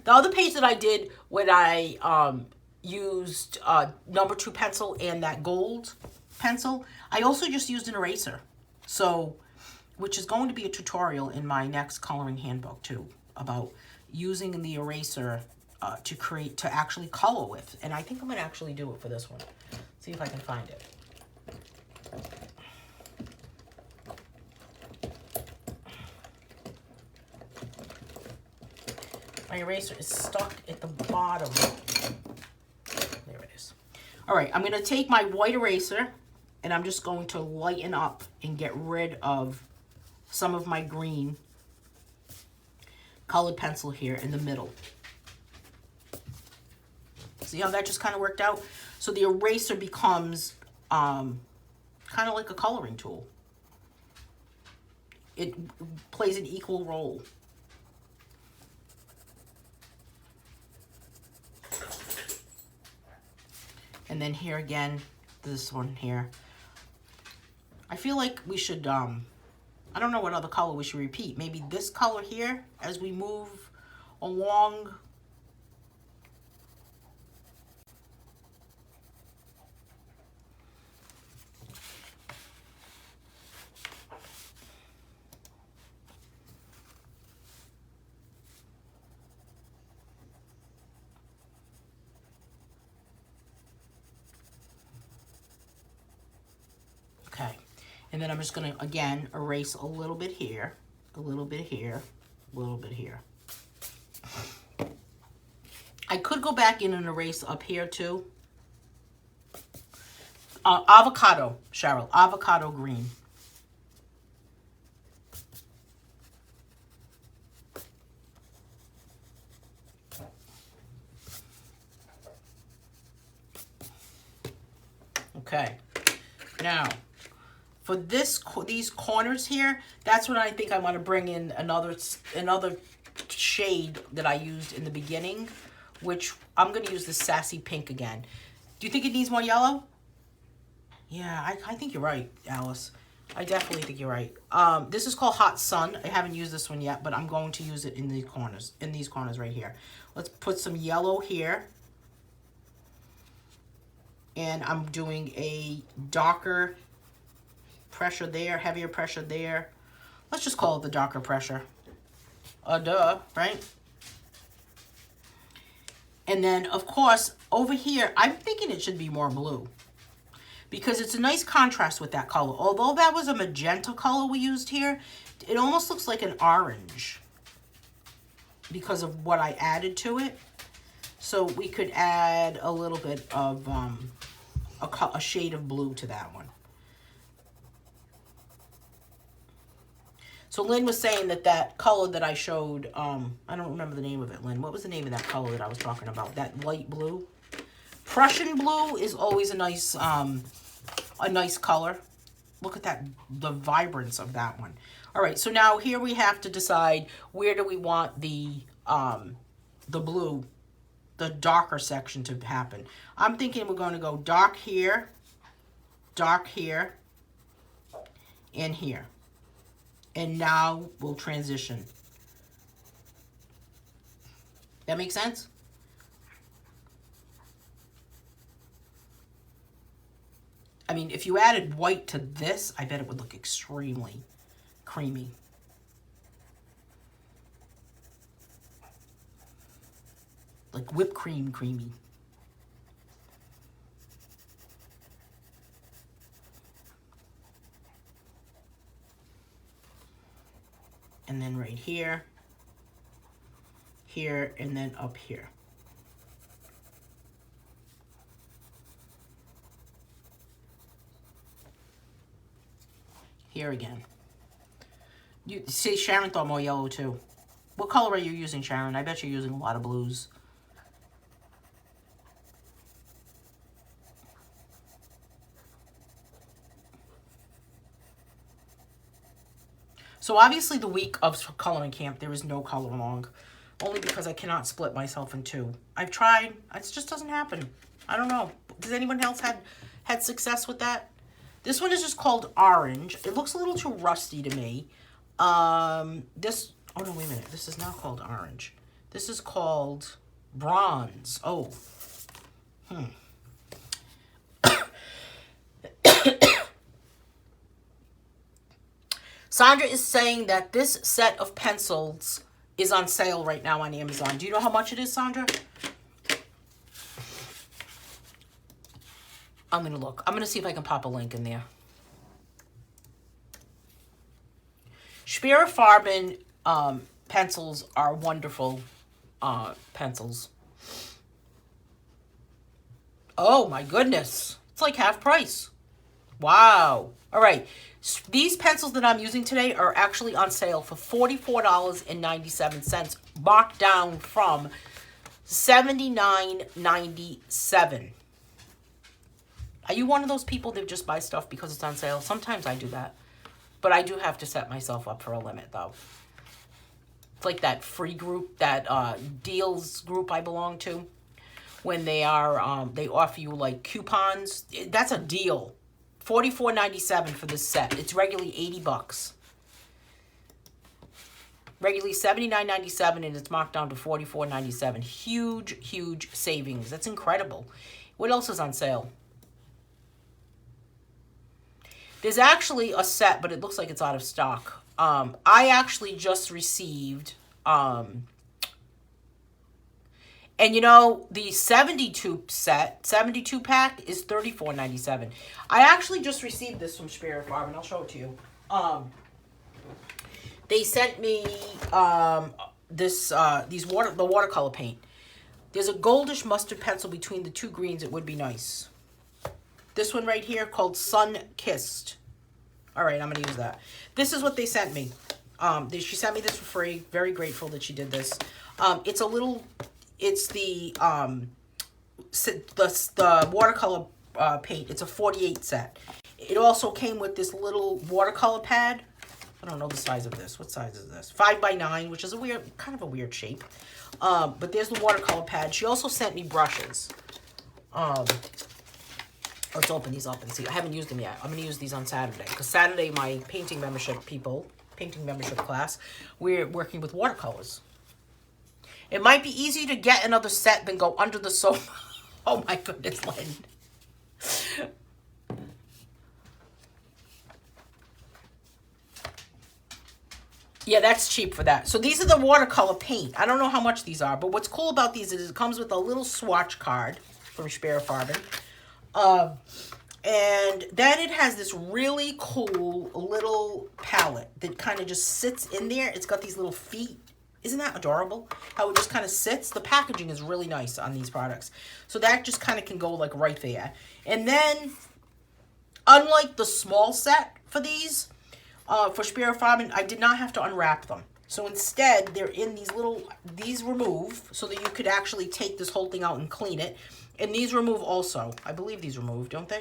The other page that I did when I used number 2 pencil and that gold pencil, I also just used an eraser. So, which is going to be a tutorial in my next coloring handbook too, about using the eraser to actually color with. And I think I'm going to actually do it for this one. See if I can find it. My eraser is stuck at the bottom. There it is. All right, I'm going to take my white eraser and I'm just going to lighten up and get rid of some of my green colored pencil here in the middle. See how that just kind of worked out? So the eraser becomes kind of like a coloring tool. It plays an equal role. And then here again, this one here. I feel like we should, I don't know what other color we should repeat. Maybe this color here as we move along. Okay, and then I'm just gonna, again, erase a little bit here, a little bit here, a little bit here. I could go back in and erase up here too. Avocado, Cheryl, avocado green. Okay, now, for these corners here, that's when I think I want to bring in another shade that I used in the beginning, which I'm going to use the Sassy Pink again. Do you think it needs more yellow? Yeah, I think you're right, Alice. I definitely think you're right. This is called Hot Sun. I haven't used this one yet, but I'm going to use it in these corners right here. Let's put some yellow here. And I'm doing a darker pressure there, heavier pressure there. Let's just call it the darker pressure. Duh, right? And then, of course, over here, I'm thinking it should be more blue. because it's a nice contrast with that color. Although that was a magenta color we used here, it almost looks like an orange because of what I added to it. So we could add a little bit of a shade of blue to that one. So Lynn was saying that that color that I showed, I don't remember the name of it, Lynn. What was the name of that color that I was talking about? That light blue? Prussian blue is always a nice color. Look at that, the vibrance of that one. All right, so now here we have to decide where do we want the blue, the darker section to happen. I'm thinking we're going to go dark here, and here. And now we'll transition. That make sense? I mean, if you added white to this, I bet it would look extremely creamy. Like whipped cream creamy. And then right here, here, and then up here. Here again. You see, Sharon thought more yellow too. What color are you using, Sharon? I bet you're using a lot of blues. So obviously the week of coloring camp, there is no color along. Only because I cannot split myself in two. I've tried. It just doesn't happen. I don't know. Does anyone else had success with that? This one is just called orange. It looks a little too rusty to me. This, oh no, wait a minute. This is not called orange. This is called bronze. Oh. Sandra is saying that this set of pencils is on sale right now on Amazon. Do you know how much it is, Sandra? I'm going to look. I'm going to see if I can pop a link in there. Farben pencils are wonderful pencils. Oh my goodness. It's like half price. Wow. All right. These pencils that I'm using today are actually on sale for $44.97, marked down from $79.97. Are you one of those people that just buy stuff because it's on sale? Sometimes I do that. But I do have to set myself up for a limit, though. It's like that free group, that deals group I belong to. When they are, they offer you like coupons. That's a deal. $44.97 for this set. It's regularly $80. Regularly $79.97 and it's marked down to $44.97. Huge, huge savings. That's incredible. What else is on sale? There's actually a set, but it looks like it's out of stock. I actually just received, and you know, the 72 set, 72 pack is $34.97. I actually just received this from Farben. I'll show it to you. They sent me the watercolor paint. There's a goldish mustard pencil between the two greens. It would be nice. This one right here called Sun Kissed. All right, I'm going to use that. This is what they sent me. She sent me this for free. Very grateful that she did this. It's a little, it's the watercolor paint. It's a 48 set. It also came with this little watercolor pad. I don't know the size of this. What size is this? 5x9, which is a weird, kind of a weird shape. But there's the watercolor pad. She also sent me brushes. Let's open these up and see. I haven't used them yet. I'm going to use these on Saturday. Because Saturday, my painting membership class, we're working with watercolors. It might be easier to get another set than go under the sofa. Oh my goodness, Lynn. Yeah, that's cheap for that. So these are the watercolor paint. I don't know how much these are, but what's cool about these is it comes with a little swatch card from Farben. And then it has this really cool little palette that kind of just sits in there. It's got these little feet. Isn't that adorable? How it just kind of sits. The packaging is really nice on these products. So that just kind of can go like right there. And then, unlike the small set for these, for Spirit Farben, I did not have to unwrap them. So instead, they're in these little, these remove so that you could actually take this whole thing out and clean it. And these remove also. I believe these remove, don't they?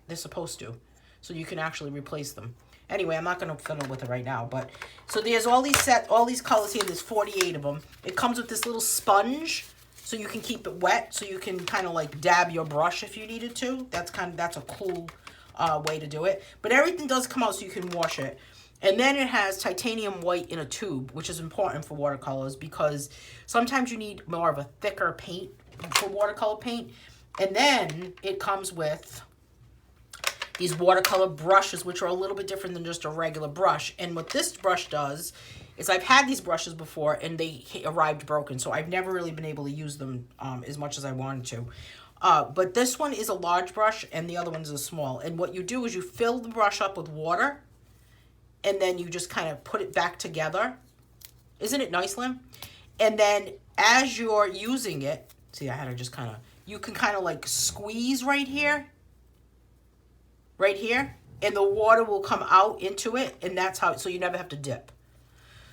They're supposed to. So you can actually replace them. Anyway, I'm not going to fiddle with it right now. But so there's all these colors here. There's 48 of them. It comes with this little sponge so you can keep it wet. So you can kind of like dab your brush if you needed to. That's a cool way to do it. But everything does come out so you can wash it. And then it has titanium white in a tube, which is important for watercolors because sometimes you need more of a thicker paint for watercolor paint. And then it comes with these watercolor brushes, which are a little bit different than just a regular brush. And what this brush does is I've had these brushes before and they arrived broken. So I've never really been able to use them as much as I wanted to. But this one is a large brush and the other one's a small. And what you do is you fill the brush up with water and then you just kind of put it back together. Isn't it nice, Lim? And then as you're using it, see, I had to just kind of, you can kind of like squeeze right here, and the water will come out into it, and that's how, so you never have to dip.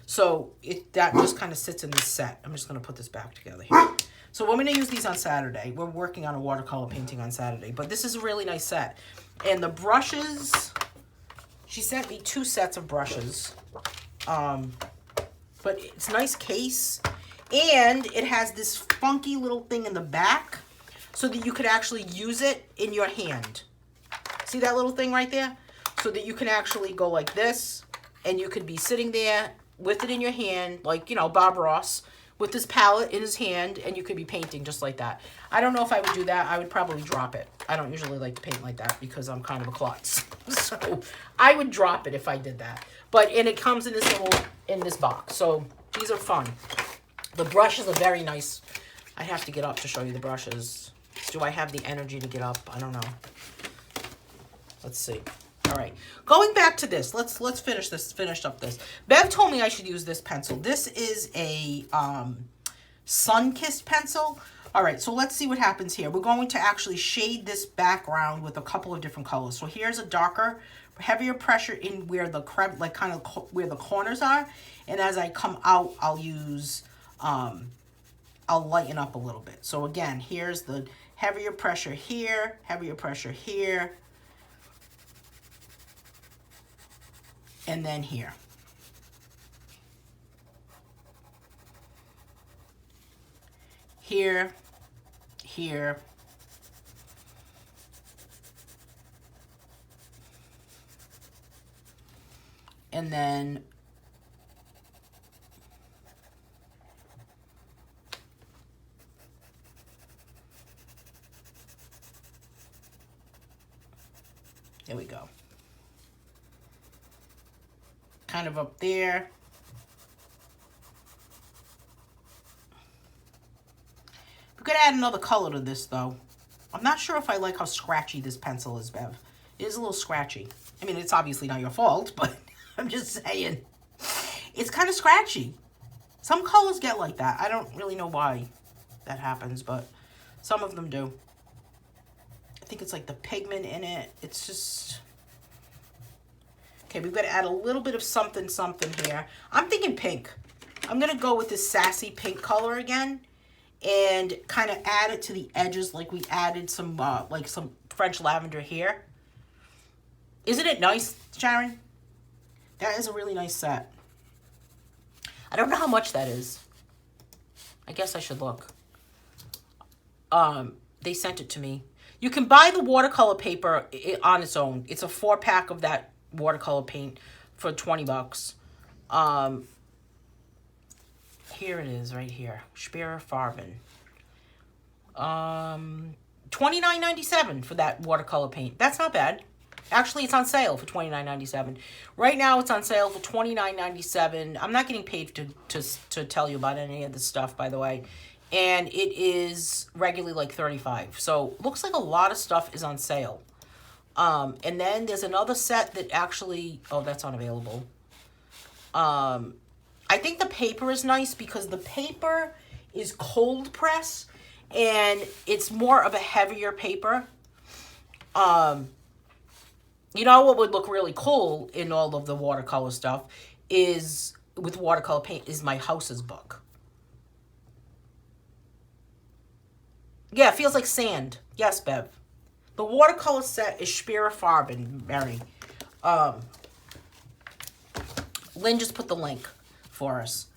So that just kind of sits in this set. I'm just going to put this back together here. So we're going to use these on Saturday. We're working on a watercolor painting on Saturday, but this is a really nice set. And the brushes, she sent me 2 sets of brushes, but it's a nice case, and it has this funky little thing in the back so that you could actually use it in your hand. See that little thing right there? So that you can actually go like this, and you could be sitting there with it in your hand, like, you know, Bob Ross, with this palette in his hand, and you could be painting just like that. I don't know if I would do that. I would probably drop it. I don't usually like to paint like that because I'm kind of a klutz. So I would drop it if I did that. And it comes in this box. So these are fun. The brushes are very nice. I have to get up to show you the brushes. Do I have the energy to get up? I don't know. Let's see. All right, going back to this, let's finish up this. Bev told me I should use this pencil. This is a sun-kissed pencil. All right, so let's see what happens here. We're going to actually shade this background with a couple of different colors. So here's a darker, heavier pressure in where the like kind of where the corners are, and as I come out, I'll use I'll lighten up a little bit. So again, here's the heavier pressure here, and then here. Here, and then there we go. Kind of up there. We could add another color to this though. I'm not sure if I like how scratchy this pencil is, Bev. It is a little scratchy. I mean, it's obviously not your fault, but I'm just saying. It's kind of scratchy. Some colors get like that. I don't really know why that happens, but some of them do. I think it's like the pigment in it. It's just... Okay, we've got to add a little bit of something here. I'm thinking pink. I'm going to go with this sassy pink color again and kind of add it to the edges like we added some like some French lavender here. Isn't it nice, Sharon? That is a really nice set. I don't know how much that is. I guess I should look. They sent it to me. You can buy the watercolor paper on its own. It's a 4-pack of that watercolor paint for 20 bucks. Here it is right here. Spirit Farben. $29.97 for that watercolor paint. That's not bad. Actually, it's on sale for $29.97. Right now, it's on sale for $29.97. I'm not getting paid to tell you about any of this stuff, by the way. and it is regularly like 35. So looks like a lot of stuff is on sale. And then there's another set that actually, oh, that's unavailable. I think the paper is nice because the paper is cold press and it's more of a heavier paper. You know what would look really cool in all of the watercolor stuff is with watercolor paint is my house's book. Yeah, it feels like sand. Yes, Bev. The watercolor set is Spira Farben, Mary. Lynn just put the link for us.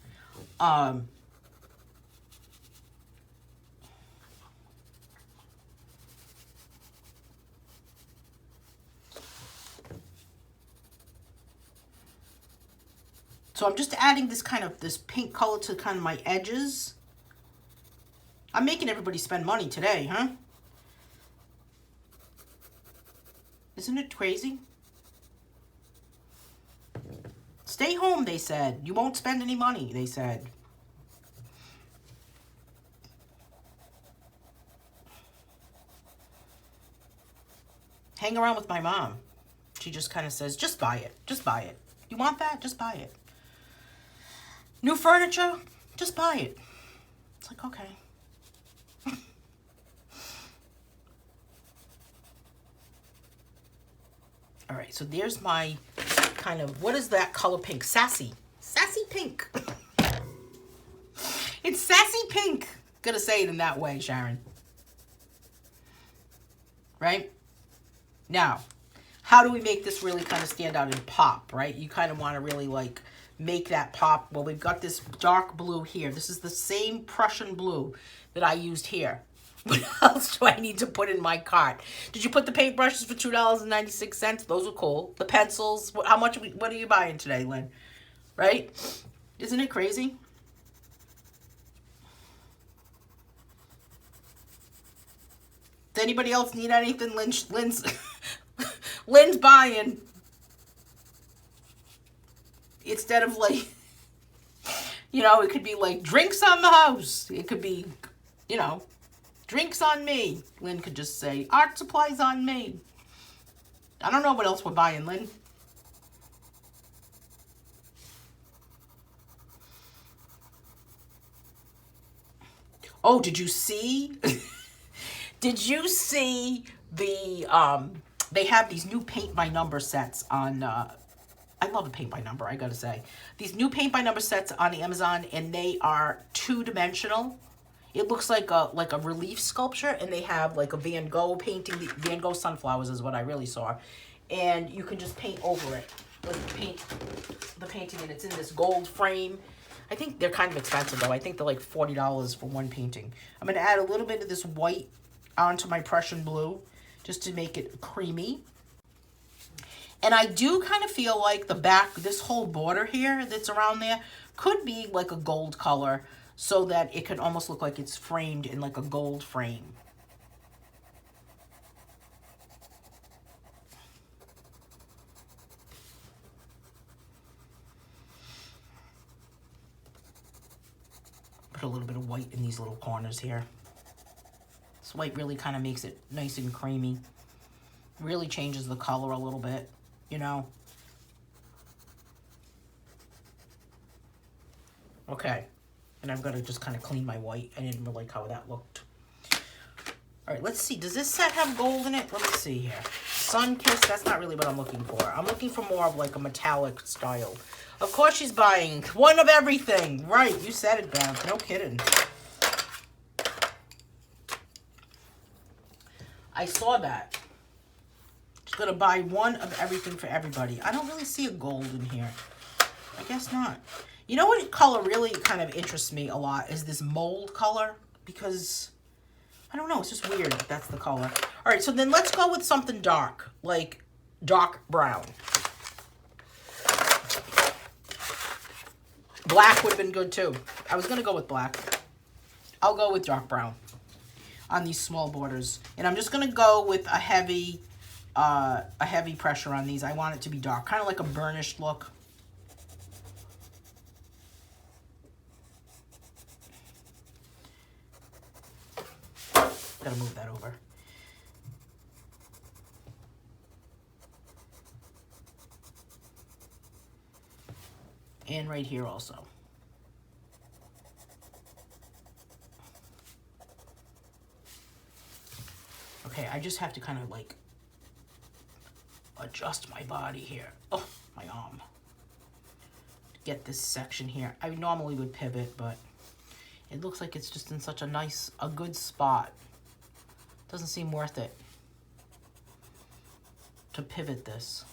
So I'm just adding this kind of, this pink color to kind of my edges. I'm making everybody spend money today, huh? Isn't it crazy? Stay home, they said. You won't spend any money, they said. Hang around with my mom. She just kind of says, just buy it. Just buy it. You want that? Just buy it. New furniture? Just buy it. It's like, okay. All right, so there's my kind of, what is that color pink? Sassy. Sassy pink. It's sassy pink. Gonna say it in that way, Sharon. Right? Now, how do we make this really kind of stand out and pop, right? You kind of want to really like make that pop. Well, we've got this dark blue here. This is the same Prussian blue that I used here. What else do I need to put in my cart? Did you put the paintbrushes for $2.96? Those were cool. The pencils. How much? What are you buying today, Lynn? Right? Isn't it crazy? Does anybody else need anything? Lynn's buying. Instead of like, you know, it could be like drinks on the house. It could be, you know, drinks on me. Lynn could just say art supplies on me. I don't know what else we're buying, Lynn. Oh, did you see? Did you see the, they have these new paint by number sets on, I love the paint by number, I gotta say. These new paint by number sets on Amazon, and they are two-dimensional. It looks like a relief sculpture, and they have like a Van Gogh painting. The Van Gogh sunflowers is what I really saw. And you can just paint over it. Like paint the painting, and it's in this gold frame. I think they're kind of expensive, though. I think they're like $40 for one painting. I'm going to add a little bit of this white onto my Prussian blue, just to make it creamy. And I do kind of feel like the back, this whole border here that's around there, could be like a gold color, so that it could almost look like it's framed in like a gold frame. Put a little bit of white in these little corners here. This white really kind of makes it nice and creamy. Really changes the color a little bit, you know. Okay. And I'm going to just kind of clean my white. I didn't really like how that looked. All right, let's see. Does this set have gold in it? Let me see here. Sun-kissed, that's not really what I'm looking for. I'm looking for more of like a metallic style. Of course she's buying one of everything. Right, you said it, Bev. No kidding. I saw that. She's going to buy one of everything for everybody. I don't really see a gold in here. I guess not. You know what color really kind of interests me a lot is this mold color, because I don't know, it's just weird that that's the color. All right, so then let's go with something dark, like dark brown. Black would have been good too. I was going to go with black. I'll go with dark brown on these small borders. And I'm just going to go with a heavy pressure on these. I want it to be dark, kind of like a burnished look. gotta move that over. And right here also. Okay, I just have to kind of like adjust my body here. Oh, my arm. Get this section here. I normally would pivot, but it looks like it's just in such a good spot. Doesn't seem worth it to pivot this.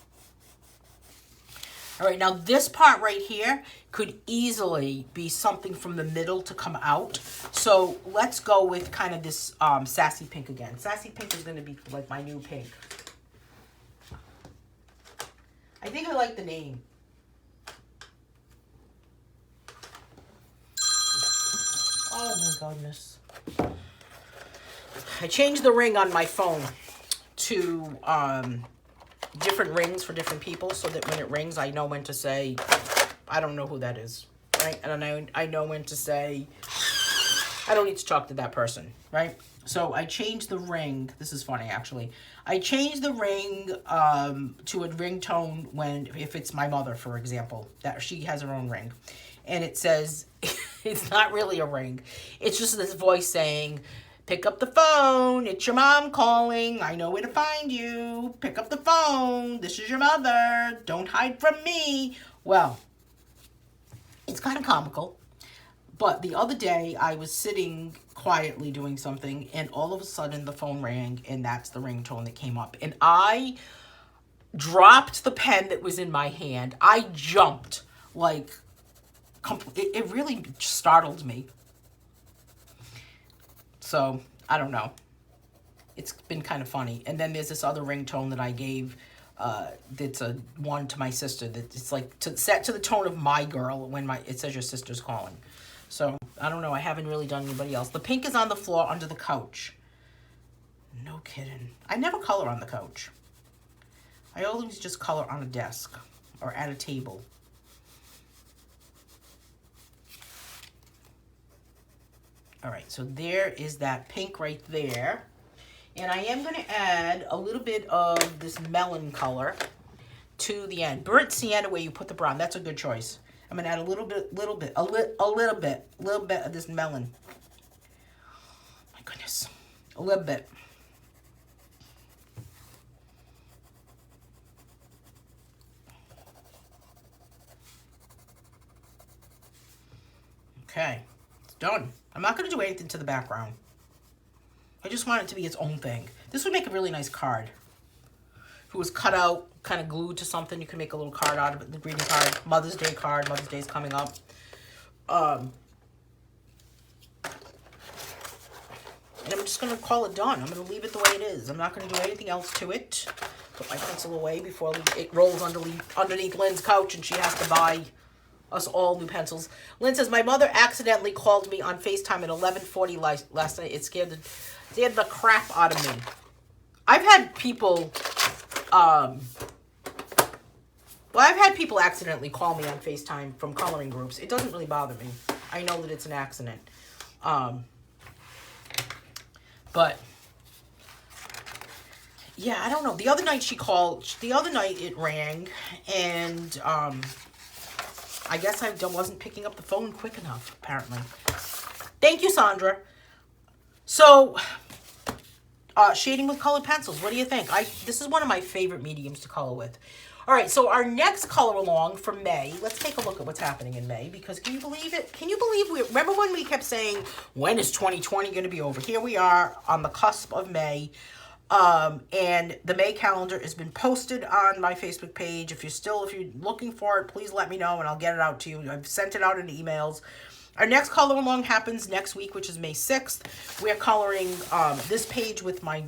All right, now this part right here could easily be something from the middle to come out. So let's go with kind of this Sassy Pink again. Sassy Pink is going to be like my new pink. I think I like the name. Oh my goodness. I changed the ring on my phone to different rings for different people so that when it rings, I know when to say, I don't know who that is, right? And I know when to say, I don't need to talk to that person, right? So I changed the ring. This is funny, actually. I changed the ring to a ringtone if it's my mother, for example, that she has her own ring. And it says, it's not really a ring. It's just this voice saying, pick up the phone. It's your mom calling. I know where to find you. Pick up the phone. This is your mother. Don't hide from me. Well, it's kind of comical. But the other day, I was sitting quietly doing something, and all of a sudden, the phone rang, and that's the ringtone that came up. And I dropped the pen that was in my hand. I jumped. Like, it really startled me. So, I don't know. It's been kind of funny. And then there's this other ringtone that I gave that's a one to my sister. That it's like set to the tone of my girl when it says your sister's calling. So, I don't know. I haven't really done anybody else. The pink is on the floor under the couch. No kidding. I never color on the couch. I always just color on a desk or at a table. All right, so there is that pink right there. And I am going to add a little bit of this melon color to the end. Burnt sienna where you put the brown. That's a good choice. I'm going to add a little bit of this melon. My goodness. A little bit. Okay, it's done. I'm not going to do anything to the background. I just want it to be its own thing. This would make a really nice card. If it was cut out, kind of glued to something, you can make a little card out of it. The greeting card, Mother's Day card. Mother's Day is coming up. And I'm just going to call it done. I'm going to leave it the way it is. I'm not going to do anything else to it. Put my pencil away before it rolls underneath Lynn's couch and she has to buy us all new pencils. Lynn says, my mother accidentally called me on FaceTime at 11:40 last night. It scared the crap out of me. I've had people, I've had people accidentally call me on FaceTime from coloring groups. It doesn't really bother me. I know that it's an accident. But yeah, I don't know. The other night she called, it rang, and I guess I wasn't picking up the phone quick enough, apparently. Thank you, Sandra. So, shading with colored pencils. What do you think? This is one of my favorite mediums to color with. All right, so our next color along for May, let's take a look at what's happening in May, because can you believe it? Can you believe remember when we kept saying, when is 2020 going to be over? Here we are on the cusp of May. And the May calendar has been posted on my Facebook page. If you're looking for it, please let me know and I'll get it out to you. I've sent it out in emails. Our next color along happens next week, which is May 6th. We're coloring this page with a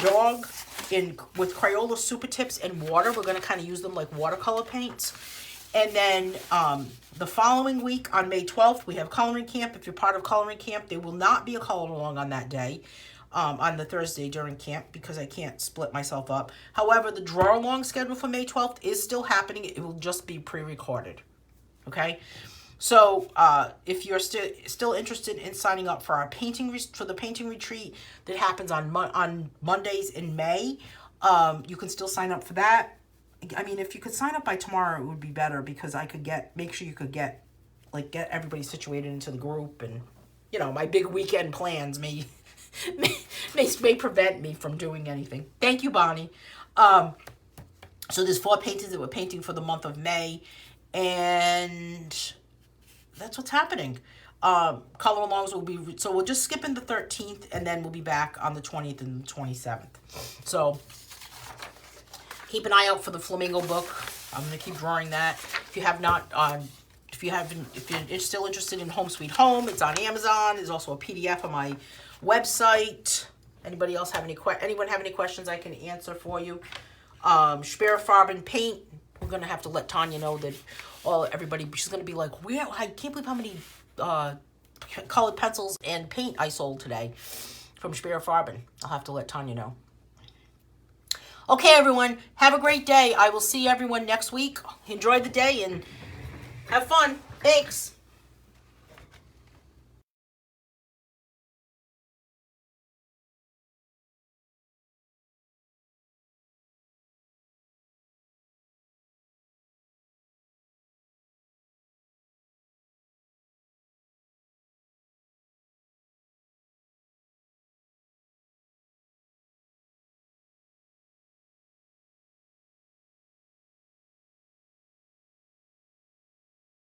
dog with Crayola Super Tips and water. We're going to kind of use them like watercolor paints. And then the following week on May 12th, we have coloring camp. If you're part of coloring camp, there will not be a color along on that day. On the Thursday during camp because I can't split myself up. However, the draw along schedule for May 12th is still happening. It will just be pre-recorded. Okay? So if you're still interested in signing up for our for the painting retreat that happens on Mondays in May, you can still sign up for that. I mean, if you could sign up by tomorrow, it would be better, because I could make sure you could get everybody situated into the group, and my big weekend plans may prevent me from doing anything. Thank you, Bonnie. So there's 4 paintings that we're painting for the month of May, and that's what's happening. Color alongs will be, so we'll just skip in the 13th, and then we'll be back on the 20th and the 27th. So keep an eye out for the flamingo book. I'm going to keep drawing that. If you have not, if you're still interested in Home Sweet Home, it's on Amazon. There's also a PDF on my website. Anyone have any questions I can answer for you? Sparerfarben paint. We're going to have to let Tanya know that everybody, she's going to be like, I can't believe how many colored pencils and paint I sold today from Sparerfarben. I'll have to let Tanya know. Okay, everyone, have a great day. I will see everyone next week. Enjoy the day and have fun. Thanks.